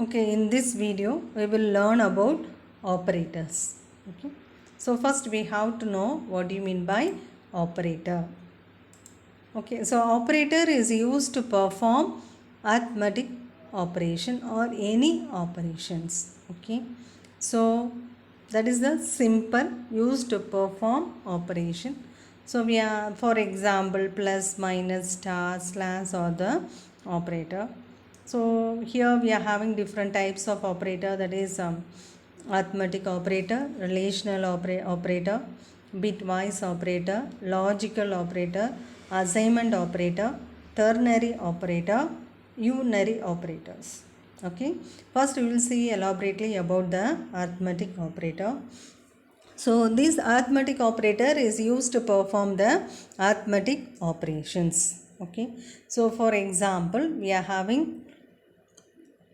Okay, in this video we will learn about operators. Okay, so first we have to know what do you mean by operator. Okay, so operator is used to perform arithmetic operation or any operations. Okay, so that is the simple used to perform operation. So we are, for example, plus, minus, star, slash or the operator. So here we are having different types of operator, that is arithmetic operator, relational operator, bitwise operator, logical operator, assignment operator, ternary operator, unary operators. Okay, first we will see elaborately about the arithmetic operator. So this arithmetic operator is used to perform the arithmetic operations. Okay, so for example we are having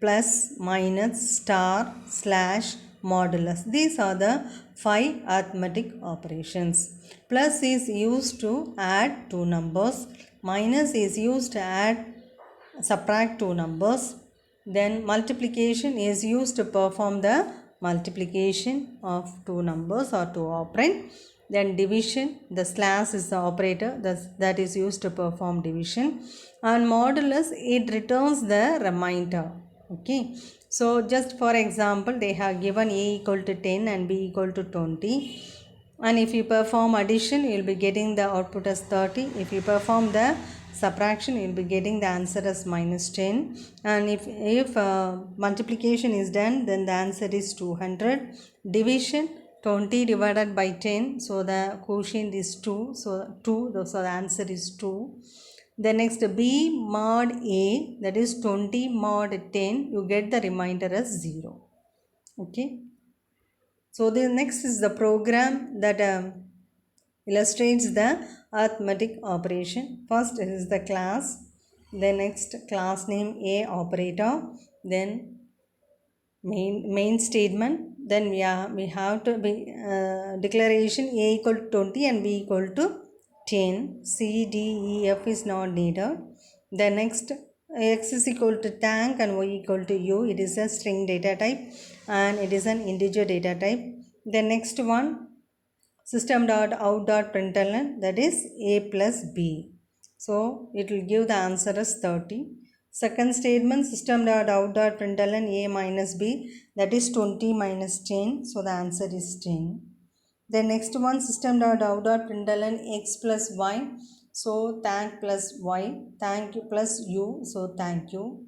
plus, minus, star, slash, modulus. These are the 5 arithmetic operations. Plus is used to add two numbers. Minus is used to subtract two numbers. Then multiplication is used to perform the multiplication of two numbers or two operand. Then division, the slash is the operator that is used to perform division. And modulus, it returns the remainder. Okay, so just for example they have given a equal to 10 and b equal to 20, and if you perform addition you will be getting the output as 30. If you perform the subtraction you will be getting the answer as minus 10, and if multiplication is done then the answer is 200. Division, 20 divided by 10, so the quotient is 2, so 2, so the answer is 2. The next b mod a, that is 20 mod 10, you get the remainder as 0. Okay, so the next is the program that illustrates the arithmetic operation. First is the class, the next class name a operator, then main statement, then we have to be declaration a equal to 20 and b equal to 10. C, D, E, F is not needed. The next x is equal to tank and y equal to u. It is a string data type and it is an integer data type. The next one, system dot out dot println, that is a plus b. So it will give the answer as 30. Second statement, system dot out dot println a minus b, that is 20 minus 10. So the answer is 10. The next one, system dot out dot println x plus y. So thank plus y, thank you plus u. So thank you.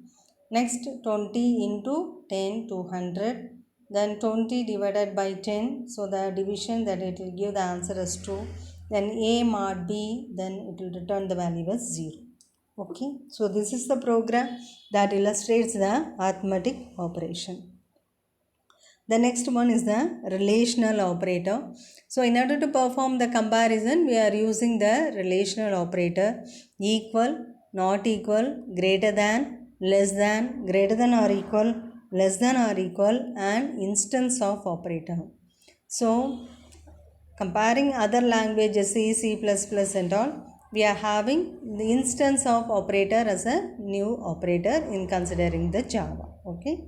Next 20 into 10, 200. Then 20 divided by 10. So the division, that it will give the answer as 2. Then a mod b, then it will return the value as 0. Okay, so this is the program that illustrates the arithmetic operation. The next one is the relational operator. So in order to perform the comparison, we are using the relational operator: equal, not equal, greater than, less than, greater than or equal, less than or equal, and instance of operator. So comparing other languages C, C++ and all, we are having the instance of operator as a new operator in considering the Java. Okay.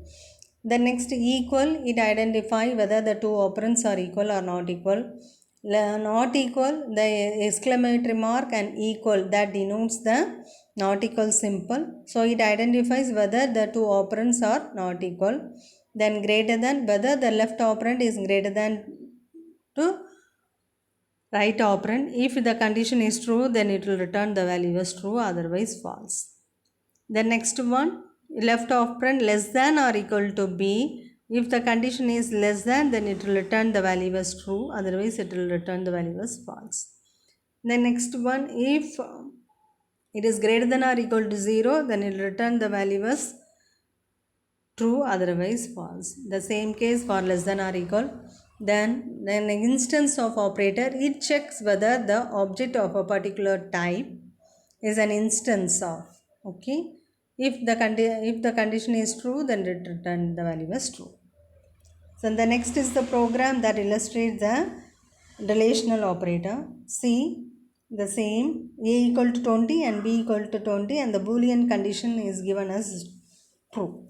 The next equal, it identify whether the two operands are equal or not equal. Not equal, the exclamatory mark, and equal, that denotes the not equal symbol. So it identifies whether the two operands are not equal. Then greater than, whether the left operand is greater than to right operand. If the condition is true, then it will return the value as true, otherwise false. The next one, left operand less than or equal to b. If the condition is less than, then it will return the value as true, otherwise it will return the value as false. The next one, if it is greater than or equal to 0, then it will return the value as true, otherwise false. The same case for less than or equal. Then an instance of operator, it checks whether the object of a particular type is an instance of. Okay, if the condition is true, then it return the value as true. So the next is the program that illustrates the relational operator. See, the same, a equal to 20 and b equal to 20, and the boolean condition is given as true.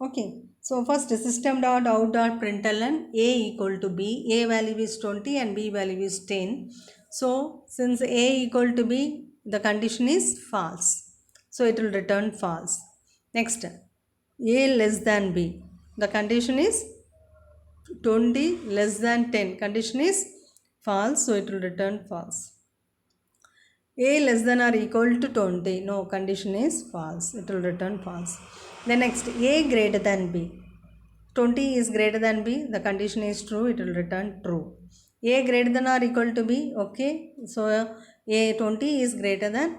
Okay, so first system dot out dot println a equal to b, a value is 20 and b value is 10. So since a equal to b, the condition is false, so it will return false. Next, a less than b, the condition is 20 less than 10, condition is false, so it will return false. A less than or equal to 20, no, condition is false, it will return false. Then next, a greater than b, 20 is greater than b, the condition is true, it will return true. A greater than or equal to b, okay, so a 20 is greater than,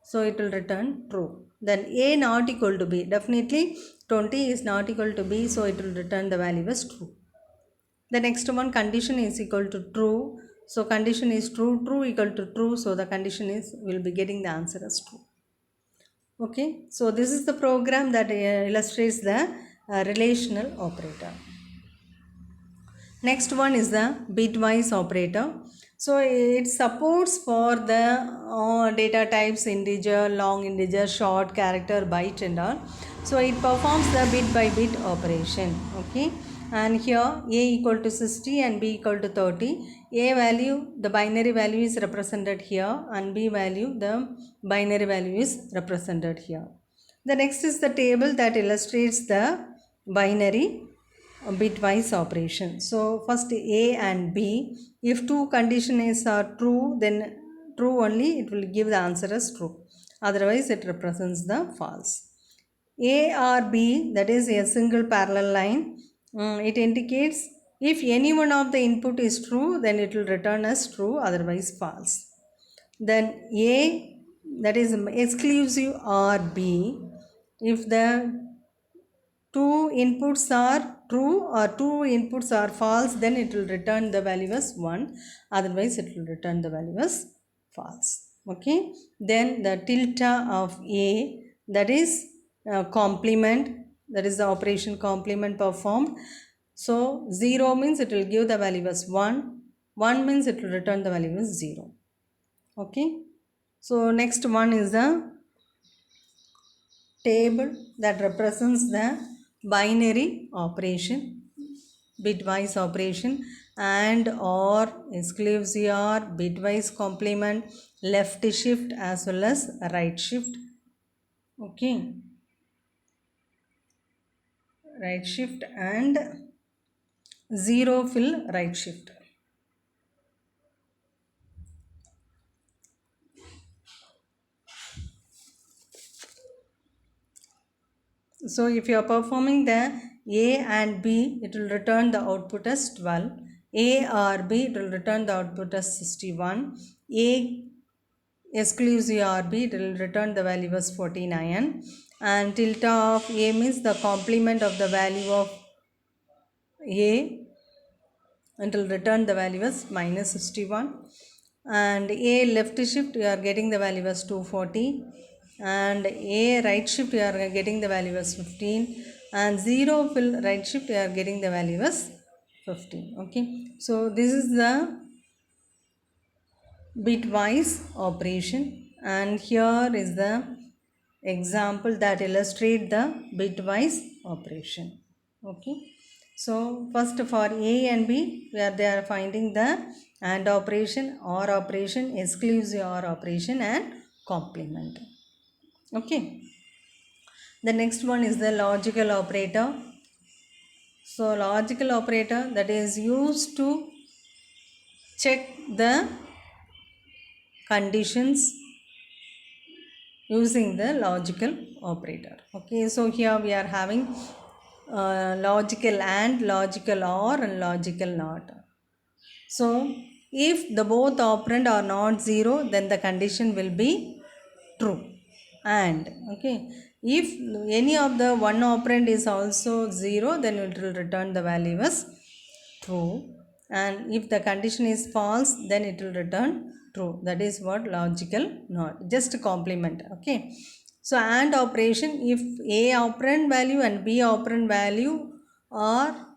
so it will return true. Then a not equal to b, definitely 20 is not equal to b, so it will return the value as true. The next one, condition is equal to true, so condition is true, true equal to true, so the condition is, will be getting the answer as true. Okay, so this is the program that illustrates the relational operator. Next one is the bitwise operator. So it supports for the data types integer, long integer, short, character, byte and all. So it performs the bit by bit operation. Okay, and here a equal to 60 and b equal to 30. A value, the binary value is represented here, and b value, the binary value is represented here. The next is the table that illustrates the binary bitwise operation. So first a and b, if two conditions are true, then true only it will give the answer as true, otherwise it represents the false. A or b, that is a single parallel line, it indicates if any one of the input is true, then it will return as true, otherwise false. Then a, that is exclusive or b, if the two inputs are true or two inputs are false, then it will return the value as 1, otherwise it will return the value as false. Okay, then the tilde of a, that is complement, that is the operation complement performed. So 0 means it will give the value as 1, 1 means it will return the value as 0. Okay, so next one is the table that represents the binary operation, bitwise operation, and or, exclusive or, bitwise complement, left shift as well as right shift. Okay, right shift and zero fill right shift. So if you are performing the A and B, it will return the output as 12. A or B, it will return the output as 61. A exclusive or B, it will return the value as 49. And tilde of A means the complement of the value of A, and it will return the value as minus 61. And A left shift, you are getting the value as 240. And A right shift, you are getting the value as 15. And 0 fill right shift, you are getting the value as 15. Okay, so this is the bitwise operation, and here is the example that illustrate the bitwise operation. Okay, so first for A and B, where they are finding the AND operation, OR operation, exclusive OR operation, and complement. Okay, the next one is the logical operator. So logical operator, that is used to check the conditions using the logical operator. Okay, so here we are having logical AND, logical OR, and logical NOT. So if the both operand are not 0, then the condition will be true. And okay, if any of the one operand is also 0, then it will return the value as true. And if the condition is false, then it will return true. That is what logical NOT, just complement. Okay, so AND operation, if A operand value and B operand value are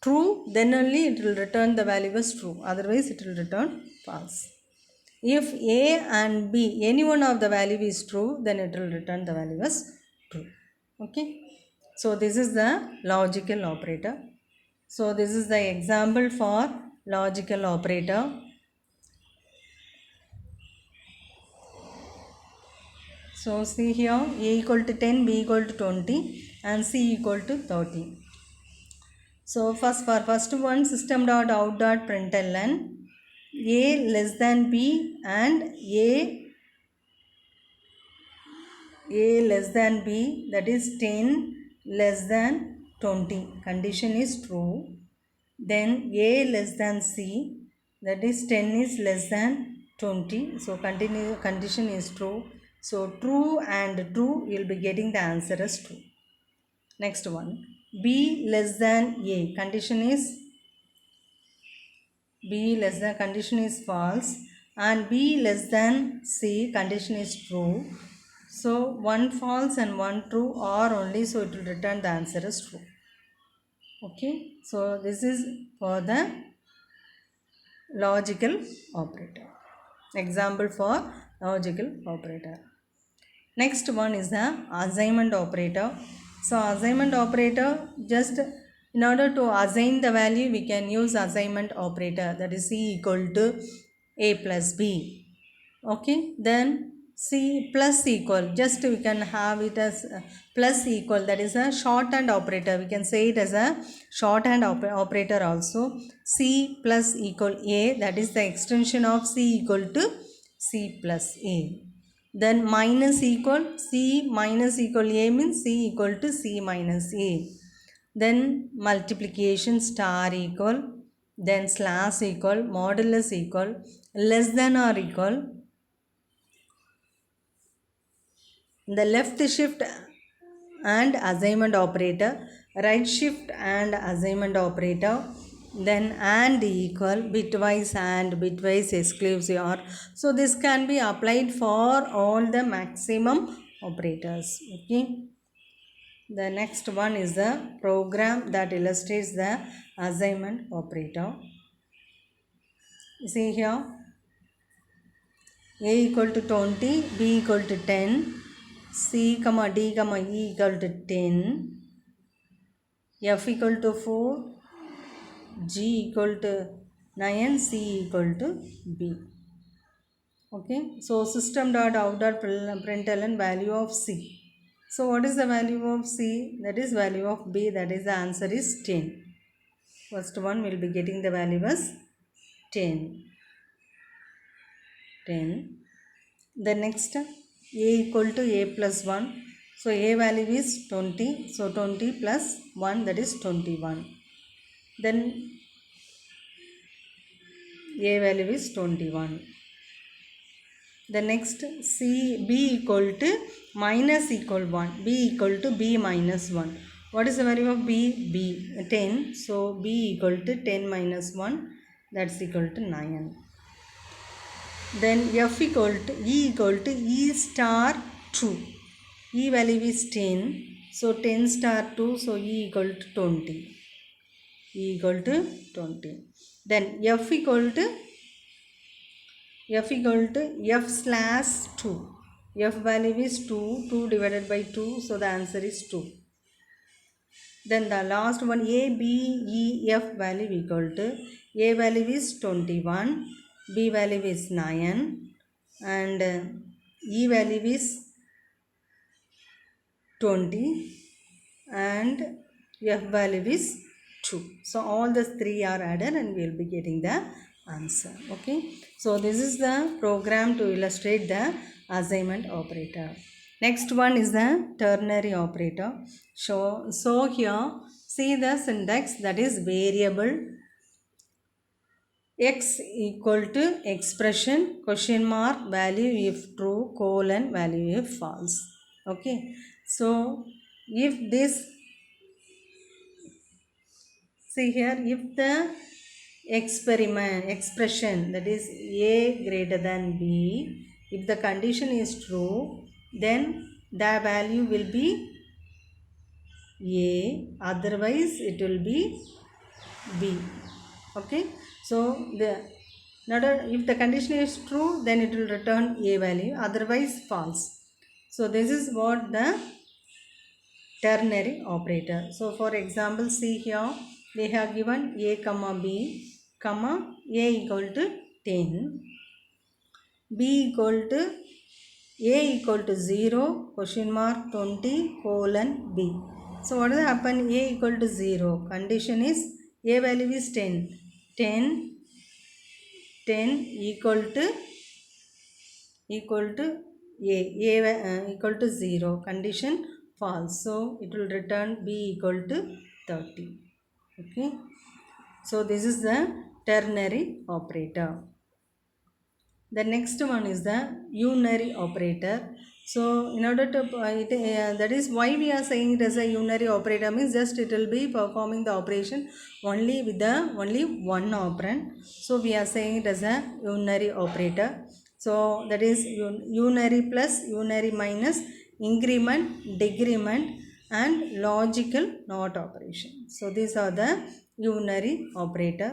true, then only it will return the value as true, otherwise it will return false. If A and B, any one of the value is true, then it will return the value as true. Okay, So this is the logical operator. So this is the example for logical operator. So see here, A equal to 10, B equal to 20 and C equal to 30. So first one, system dot out dot println A less than B and A less than B, that is 10 less than 20. Condition is true. Then A less than C, that is 10 is less than 20. So condition is true. So true and true, you will be getting the answer as true. Next one, B less than A, condition is condition is false, and B less than C, condition is true. So one false and one true or only, so it will return the answer as true. Okay, so this is for the logical operator. Example for logical operator. Next one is the assignment operator. So assignment operator, just in order to assign the value, we can use assignment operator, that is C equal to A plus B. Okay, then C plus equal, just we can have it as plus equal, that is a shorthand operator. We can say it as a shorthand operator also. C plus equal A, that is the extension of C equal to C plus A. Then minus equal, C minus equal A means C equal to C minus A. Then multiplication star equal, then slash equal, modulus equal, less than or equal. The left shift and assignment operator, right shift and assignment operator, then and equal, bitwise and bitwise exclusive or. So this can be applied for all the maximum operators. Okay. The next one is the program that illustrates the assignment operator. See here, A equal to 20, B equal to 10, C, D, E equal to 10, F equal to 4, G equal to 9, C equal to B. Okay, so system dot out dot println value of C. So what is the value of C? That is value of B, that is the answer is 10. First one will be getting the value as 10. The next, A equal to A plus 1. So A value is 20. So 20 plus 1, that is 21. Then A value is 21. The next, B equal to minus equal 1. B equal to B minus 1. What is the value of B? B, 10. So B equal to 10 minus 1. That's equal to 9. Then F equal to E star 2. E value is 10. So 10 star 2. So E equal to 20. E equal to 20. Then F equal to F slash 2. F value is 2. 2 divided by 2. So the answer is 2. Then the last one, A, B, E, F value equal to, A value is 21, B value is 9 and E value is 20 and F value is 2. So all the three are added and we will be getting the answer. Okay. So this is the program to illustrate the assignment operator. Next one is the ternary operator. So here see the syntax, that is variable x equal to expression question mark value if true colon value if false. Okay. So if this, see here, if the expression, that is A greater than B, if the condition is true, then the value will be A, otherwise it will be B. Okay. So if the condition is true, then it will return A value, otherwise false. So this is what the ternary operator. So for example, see here they have given a comma b comma a equal to 10, b equal to a equal to 0 question mark 20 colon b. So what will happen? A equal to 0, condition is a value is 10, 10 equal to a equal to 0, condition false, so it will return b equal to 30. Okay, so this is the ternary operator. The next one is the unary operator. So in order to that is why we are saying it as a unary operator, means just it will be performing the operation only with the only one operand. So we are saying it as a unary operator. So that is unary plus, unary minus, increment, decrement and logical NOT operation. So these are the unary operator.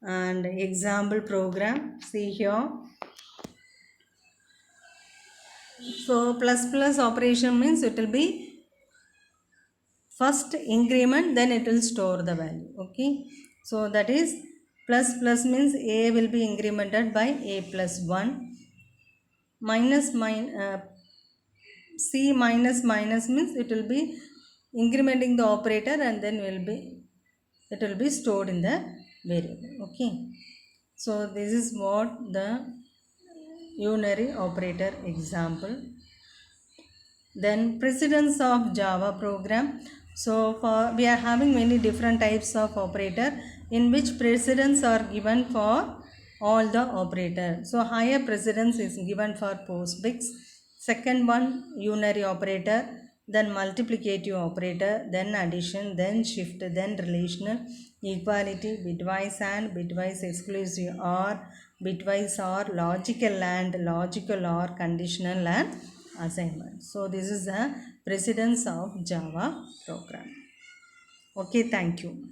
And example program, see here. So plus plus operation means it will be first increment, then it will store the value. Okay, so that is plus plus means a will be incremented by a plus 1, minus c minus minus means it will be incrementing the operator and then it will be stored in the variable. Okay, so this is what the unary operator example. Then precedence of Java program. So for we are having many different types of operator in which precedence are given for all the operator. So higher precedence is given for postfix, second one unary operator, then multiplicative operator, then addition, then shift, then relational, equality, bitwise and, bitwise exclusive or, bitwise or, logical and, logical or, conditional and assignment. So this is the precedence of Java program. Okay, thank you.